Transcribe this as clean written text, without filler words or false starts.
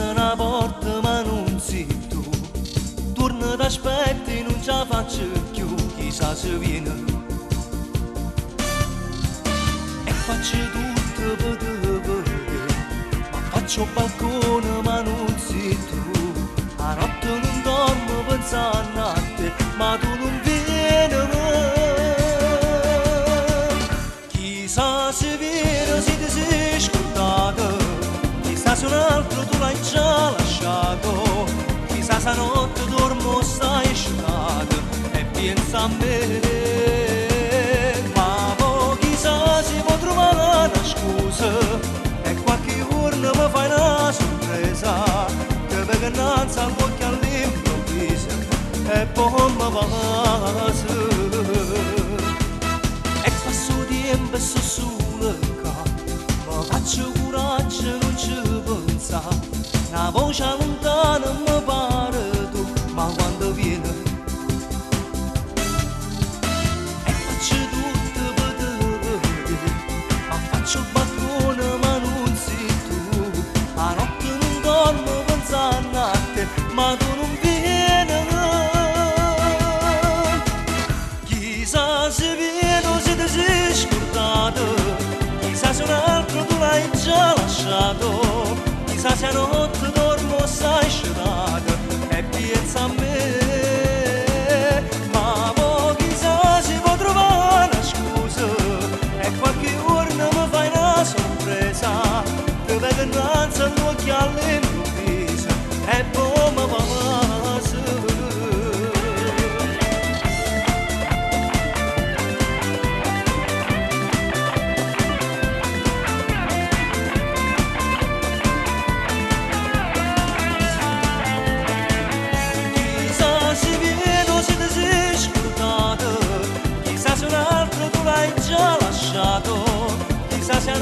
bussa una porta ma non sei tu. Torna t'aspetti, non ce la faccio più, chissà se viene. E faccio tutto per te vedere, ma faccio balcone ma non sei tu. A notte non dormo pensando a te, ma tu non vieni mai. Chissà se viene, se ti sei scordato, chissà se un altro tu l'hai già lasciato, chissà se notte dormo stai sciolata e pensa a me. Ma poi chissà se può trovare una scusa e qualche giorno mi fai una sorpresa, che vengo innanzi al occhio all'improvviso e poi mi passa. E passo tempo e so solo qua, mi faccio coraggio, non ci pensa. Una voce lontana mi pare tu, ma quando viene e faccio tutto per te vedere, ma faccio il balcone ma non sei tu. A notte non dormo pensando a te, ma tu non vieni mai. Chissà se vieni o se ti sei scordato, chissà se un altro tu l'hai già lasciato, chissà se a notte dormo stai sciolata e pensa a me. Ma poi chissà se può trovare una scusa e qualche giorno mi fai una sorpresa, che vedo innanzi all'occhio all'improvviso e poi mi passa. Chissà se vieni o se ti sei scordato, chissà se un altro tu l'hai già lasciato, chissà se a